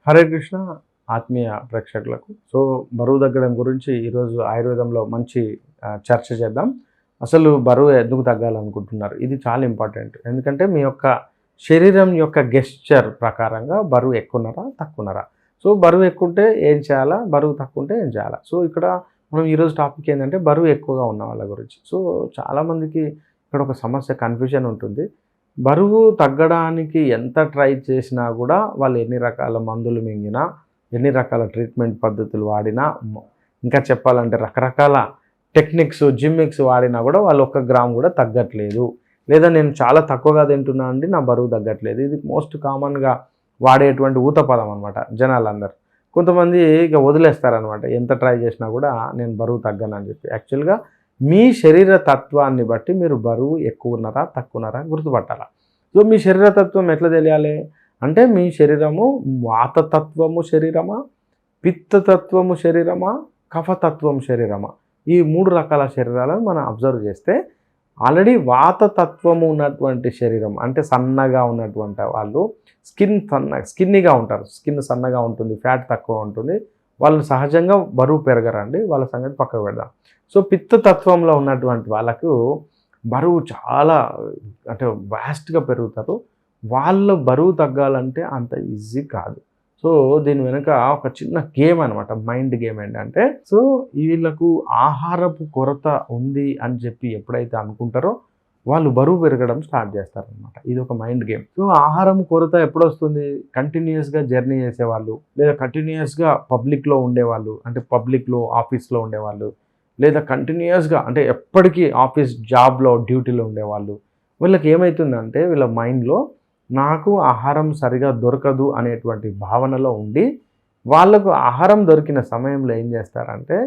హరే కృష్ణ ఆత్మీయ ప్రేక్షకులకు. సో బరువు తగ్గడం గురించి ఈరోజు ఆయుర్వేదంలో మంచి చర్చ చేద్దాం. అసలు బరువు ఎందుకు తగ్గాలనుకుంటున్నారు? ఇది చాలా ఇంపార్టెంట్. ఎందుకంటే మీ యొక్క శరీరం యొక్క గెస్చర్ ప్రకారంగా బరువు ఎక్కున్నారా తక్కున్నారా? సో బరువు ఎక్కుంటే ఏం చేయాలా? బరువు తక్కువ ఉంటే ఏం చేయాలా? సో ఇక్కడ మనం ఈరోజు టాపిక్ ఏంటంటే బరువు ఎక్కువగా ఉన్న వాళ్ళ గురించి. సో చాలామందికి ఇక్కడ ఒక సమస్య కన్ఫ్యూజన్ ఉంటుంది. బరువు తగ్గడానికి ఎంత ట్రై చేసినా కూడా వాళ్ళు ఎన్ని రకాల మందులు మింగినా, ఎన్ని రకాల ట్రీట్మెంట్ పద్ధతులు వాడినా, ఇంకా చెప్పాలంటే రకరకాల టెక్నిక్స్, జిమ్మిక్స్ వాడినా కూడా వాళ్ళు 1 గ్రామ్ కూడా తగ్గట్లేదు. లేదా నేను చాలా తక్కువగా తింటున్నా అండి, నా బరువు తగ్గట్లేదు. ఇది మోస్ట్ కామన్గా వాడేటువంటి ఊత పదం అనమాట జనాలందరూ. కొంతమంది ఇక వదిలేస్తారనమాట, ఎంత ట్రై చేసినా కూడా నేను బరువు తగ్గనని చెప్పి. యాక్చువల్గా మీ శరీర తత్వాన్ని బట్టి మీరు బరువు ఎక్కువ ఉన్నారా తక్కువ ఉన్నారా గుర్తుపట్టాలా. సో మీ శరీర తత్వం ఎట్లా తెలియాలి అంటే, మీ శరీరము వాతతత్వము శరీరమా, పిత్తతత్వము శరీరమా, కఫతత్వం శరీరమా, ఈ 3 రకాల శరీరాలను మనం అబ్జర్వ్ చేస్తే ఆల్రెడీ వాతతత్వము ఉన్నటువంటి శరీరం అంటే సన్నగా ఉన్నటువంటి వాళ్ళు స్కిన్నీగా ఉంటారు. స్కిన్ సన్నగా ఉంటుంది, ఫ్యాట్ తక్కువ ఉంటుంది, వాళ్ళు సహజంగా బరువు పెరగరండి. వాళ్ళ సంగతి పక్కకు పెడదాం. సో పిత్తతత్వంలో ఉన్నటువంటి వాళ్ళకు బరువు చాలా అంటే వాస్ట్గా పెరుగుతారు. వాళ్ళ బరువు తగ్గాలంటే అంత ఈజీ కాదు. సో దీని వెనుక ఒక చిన్న గేమ్ అనమాట, మైండ్ గేమ్ ఏంటంటే, సో వీళ్ళకు ఆహారపు కొరత ఉంది అని చెప్పి ఎప్పుడైతే అనుకుంటారో వాళ్ళు బరువు పెరగడం స్టార్ట్ చేస్తారనమాట. ఇది ఒక మైండ్ గేమ్. సో ఆహారం కొరత ఎప్పుడు వస్తుంది? కంటిన్యూస్గా జర్నీ చేసేవాళ్ళు, లేదా కంటిన్యూస్గా పబ్లిక్లో ఉండేవాళ్ళు, అంటే పబ్లిక్లో ఆఫీస్లో ఉండేవాళ్ళు, లేదా కంటిన్యూస్గా అంటే ఎప్పటికీ ఆఫీస్ జాబ్లో డ్యూటీలో ఉండేవాళ్ళు. వీళ్ళకి ఏమవుతుందంటే వీళ్ళ మైండ్లో నాకు ఆహారం సరిగా దొరకదు అనేటువంటి భావనలో ఉండి, వాళ్ళకు ఆహారం దొరికిన సమయంలో ఏం చేస్తారంటే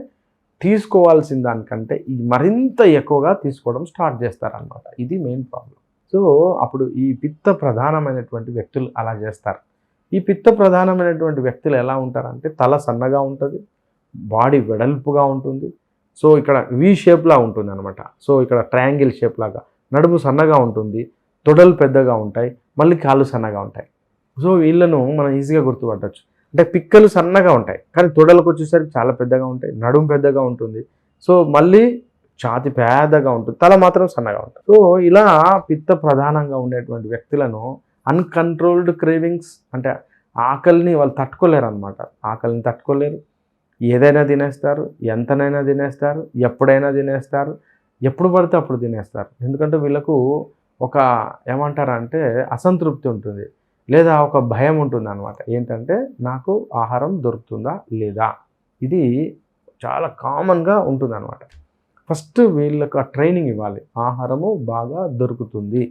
తీసుకోవాల్సిన దానికంటే మరింత ఎక్కువగా తీసుకోవడం స్టార్ట్ చేస్తారనమాట. ఇది మెయిన్ ప్రాబ్లం. సో అప్పుడు ఈ పిత్త ప్రధానమైనటువంటి వ్యక్తులు అలా చేస్తారు. ఈ పిత్త ప్రధానమైనటువంటి వ్యక్తులు ఎలా ఉంటారంటే, తల సన్నగా ఉంటుంది, బాడీ వెడల్పుగా ఉంటుంది. సో ఇక్కడ వి షేప్లా ఉంటుంది అనమాట. సో ఇక్కడ ట్రయాంగిల్ షేప్ లాగా, నడుము సన్నగా ఉంటుంది, తొడలు పెద్దగా ఉంటాయి, మళ్ళీ కాళ్ళు సన్నగా ఉంటాయి. సో వీళ్ళను మనం ఈజీగా గుర్తుపట్టవచ్చు. అంటే పిక్కలు సన్నగా ఉంటాయి, కానీ తొడలకు వచ్చేసరికి చాలా పెద్దగా ఉంటాయి, నడుము పెద్దగా ఉంటుంది, సో మళ్ళీ ఛాతి పెద్దగా ఉంటుంది, తల మాత్రం సన్నగా ఉంటుంది. సో ఇలా పిత్త ప్రధానంగా ఉండేటువంటి వ్యక్తులను అన్కంట్రోల్డ్ క్రేవింగ్స్ అంటే ఆకలిని వాళ్ళు తట్టుకోలేరు అనమాట. ఆకలిని తట్టుకోలేరు, ఏదైనా తినేస్తారు, ఎంతనైనా తినేస్తారు, ఎప్పుడైనా తినేస్తారు, ఎప్పుడు పడితే అప్పుడు తినేస్తారు. ఎందుకంటే వీళ్ళకు ఒక ఏమంటారంటే అసంతృప్తి ఉంటుంది, లేదా ఒక భయం ఉంటుంది అనమాట. ఏంటంటే నాకు ఆహారం దొరుకుతుందా లేదా, ఇది చాలా కామన్గా ఉంటుంది అనమాట. ఫస్ట్ వీళ్ళకు ఆ ట్రైనింగ్ ఇవ్వాలి. ఆహారము బాగా దొరుకుతుంది,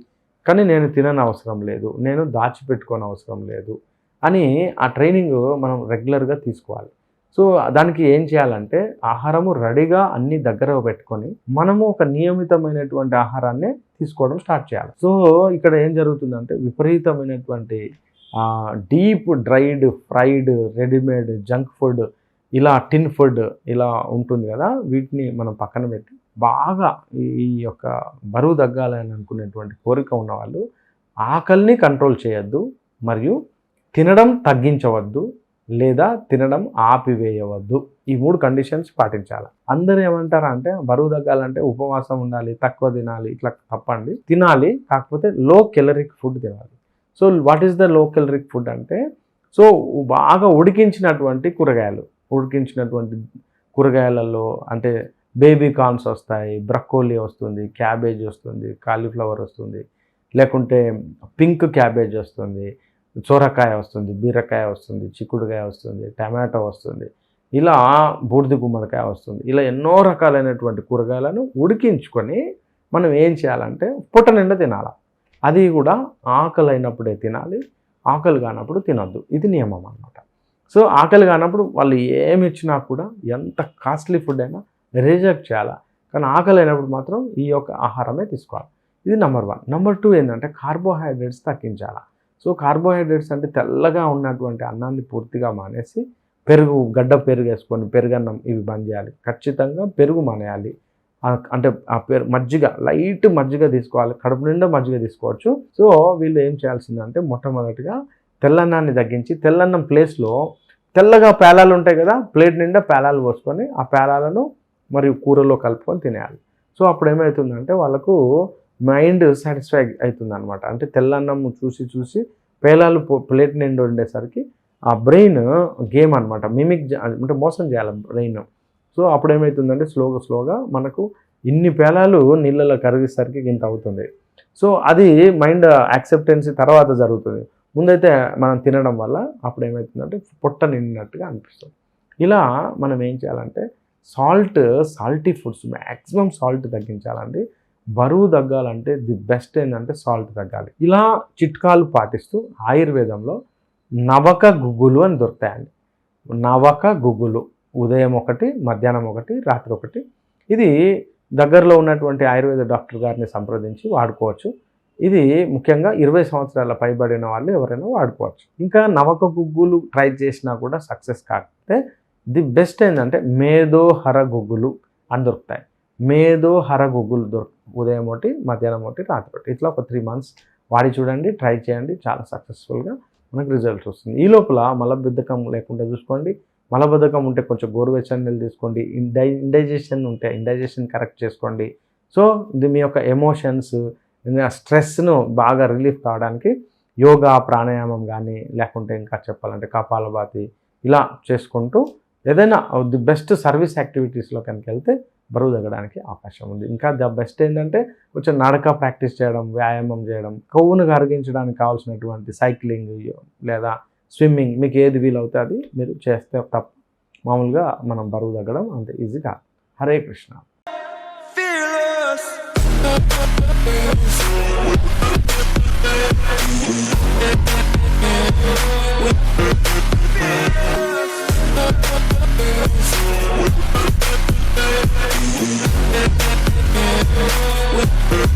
కానీ నేను తినని అవసరం లేదు, నేను దాచిపెట్టుకోని అవసరం లేదు అని ఆ ట్రైనింగ్ మనం రెగ్యులర్గా తీసుకోవాలి. సో దానికి ఏం చేయాలంటే, ఆహారము రెడీగా అన్ని దగ్గర పెట్టుకొని మనము ఒక నియమితమైనటువంటి ఆహారాన్ని తీసుకోవడం స్టార్ట్ చేయాలి. సో ఇక్కడ ఏం జరుగుతుందంటే, విపరీతమైనటువంటి deep dried, fried, readymade, junk food, ఇలా టిన్ ఫుడ్ ఇలా ఉంటుంది కదా, వీటిని మనం పక్కన పెట్టి బాగా ఈ యొక్క బరువు తగ్గాలని అనుకునేటువంటి కోరిక ఉన్నవాళ్ళు ఆకలిని కంట్రోల్ చేయొద్దు, మరియు తినడం తగ్గించవద్దు, లేదా తినడం ఆపివేయవద్దు. ఈ 3 కండిషన్స్ పాటించాలి. అందరూ ఏమంటారా అంటే, బరువు తగ్గాలంటే ఉపవాసం ఉండాలి, తక్కువ తినాలి, ఇట్లా తప్పండి. తినాలి, కాకపోతే లో కెలరిక్ ఫుడ్ తినాలి. So what is the low caloric food అంటే, సో బాగా ఉడికించినటువంటి కూరగాయలు, ఉడికించినటువంటి కూరగాయలలో అంటే బేబీ కార్న్స్ వస్తాయి, బ్రక్కోలీ వస్తుంది, క్యాబేజ్ వస్తుంది, కాలీఫ్లవర్ వస్తుంది, లేకుంటే పింక్ క్యాబేజ్ వస్తుంది, సొరకాయ వస్తుంది, బీరకాయ వస్తుంది, చిక్కుడుకాయ వస్తుంది, టమాటో వస్తుంది, ఇలా బూడిద గుమ్మడికాయ వస్తుంది. ఇలా ఎన్నో రకాలైనటువంటి కూరగాయలను ఉడికించుకొని మనం ఏం చేయాలంటే పొట్ట నిండా తినాలి. అది కూడా ఆకలి అయినప్పుడే తినాలి, ఆకలి కానప్పుడు తినొద్దు. ఇది నియమం అన్నమాట. సో ఆకలి కానప్పుడు వాళ్ళు ఏమి ఇచ్చినా కూడా, ఎంత కాస్ట్లీ ఫుడ్ అయినా రిజెక్ట్ చేయాలి. కానీ ఆకలి అయినప్పుడు మాత్రం ఈ యొక్క ఆహారమే తీసుకోవాలి. ఇది నెంబర్ 1. నెంబర్ 2 ఏంటంటే కార్బోహైడ్రేట్స్ తగ్గించాలి. సో కార్బోహైడ్రేట్స్ అంటే తెల్లగా ఉన్నటువంటి అన్నాన్ని పూర్తిగా మానేసి పెరుగు, గడ్డ పెరుగు వేసుకొని పెరుగన్నం ఇవి బంద్ చేయాలి. ఖచ్చితంగా పెరుగు మానేయాలి. అంటే ఆ మజ్జిగ, లైట్ మజ్జిగ తీసుకోవాలి, కడుపు నిండా మజ్జిగ తీసుకోవచ్చు. సో వీళ్ళు ఏం చేయాల్సిందంటే మొట్టమొదటిగా తెల్లన్నాన్ని తగ్గించి తెల్లన్నం ప్లేస్లో తెల్లగా పేలాలు ఉంటాయి కదా, ప్లేట్ నిండా పేలాలు పోసుకొని ఆ పేలాలను మరియు కూరలో కలుపుకొని తినేయాలి. సో అప్పుడు ఏమవుతుందంటే వాళ్ళకు మైండ్ సాటిస్ఫై అవుతుంది అనమాట. అంటే తెల్లన్నం చూసి చూసి పేలాలు ప్లేట్ నిండా ఉండేసరికి ఆ బ్రెయిన్ గేమ్ అనమాట, మిమిక్ అంటే మోసం చేయాలి బ్రెయిన్. సో అప్పుడు ఏమవుతుందంటే స్లోగా మనకు ఇన్ని పేలాలు నీళ్ళలో కరిగేసరికి ఇంత అవుతుంది. సో అది మైండ్ యాక్సెప్టెన్సీ తర్వాత జరుగుతుంది. ముందైతే మనం తినడం వల్ల అప్పుడు ఏమవుతుందంటే పొట్ట నిండినట్టుగా అనిపిస్తుంది. ఇలా మనం ఏం చేయాలంటే సాల్టీ ఫుడ్స్ మ్యాక్సిమం సాల్ట్ తగ్గించాలండి. బరువు తగ్గాలంటే ది బెస్ట్ ఏంటంటే సాల్ట్ తగ్గాలి. ఇలా చిట్కాలు పాటిస్తూ ఆయుర్వేదంలో నవక గుగ్గులు అని దొరుకుతాయండి. నవక గుగ్గులు ఉదయం ఒకటి, మధ్యాహ్నం ఒకటి, రాత్రి ఒకటి. ఇది దగ్గరలో ఉన్నటువంటి ఆయుర్వేద డాక్టర్ గారిని సంప్రదించి వాడుకోవచ్చు. ఇది ముఖ్యంగా 20 సంవత్సరాల పైబడిన వాళ్ళు ఎవరైనా వాడుకోవచ్చు. ఇంకా నవక గుగ్గులు ట్రై చేసినా కూడా సక్సెస్ కాకపోతే ది బెస్ట్ ఏంటంటే మేధోహర గుగ్గులు అని దొరుకుతాయి. మేధోహర గుగ్గులు ఉదయం ఒకటి, మధ్యాహ్నం ఒకటి, రాత్రి ఒకటి. ఇట్లా ఒక 3 months వాడి చూడండి, ట్రై చేయండి, చాలా సక్సెస్ఫుల్గా మనకు రిజల్ట్స్ వస్తుంది. ఈ లోపల మలబద్ధకం లేకుండా చూసుకోండి. మలబద్ధకం ఉంటే కొంచెం గోరువెచ్చని నీళ్ళు తీసుకోండి. ఇండైజెషన్ ఉంటే ఇండైజెషన్ కరెక్ట్ చేసుకోండి. సో ఇది మీ యొక్క ఎమోషన్స్, స్ట్రెస్ను బాగా రిలీఫ్ కావడానికి యోగా, ప్రాణాయామం కానీ లేకుంటే ఇంకా చెప్పాలంటే కపాలభాతి ఇలా చేసుకుంటూ ఏదైనా ది బెస్ట్ సర్వీస్ యాక్టివిటీస్లో కనుక వెళ్తే బరువు తగ్గడానికి అవకాశం ఉంది. ఇంకా ద బెస్ట్ ఏంటంటే కొంచెం నడక ప్రాక్టీస్ చేయడం, వ్యాయామం చేయడం, కొవ్వును కరిగించడానికి కావాల్సినటువంటి సైక్లింగ్ లేదా స్విమ్మింగ్, మీకు ఏది వీలవుతే అది మీరు చేస్తే తప్ప మామూలుగా మనం బరువు తగ్గడం అంత ఈజీ కాదు. హరే కృష్ణ. With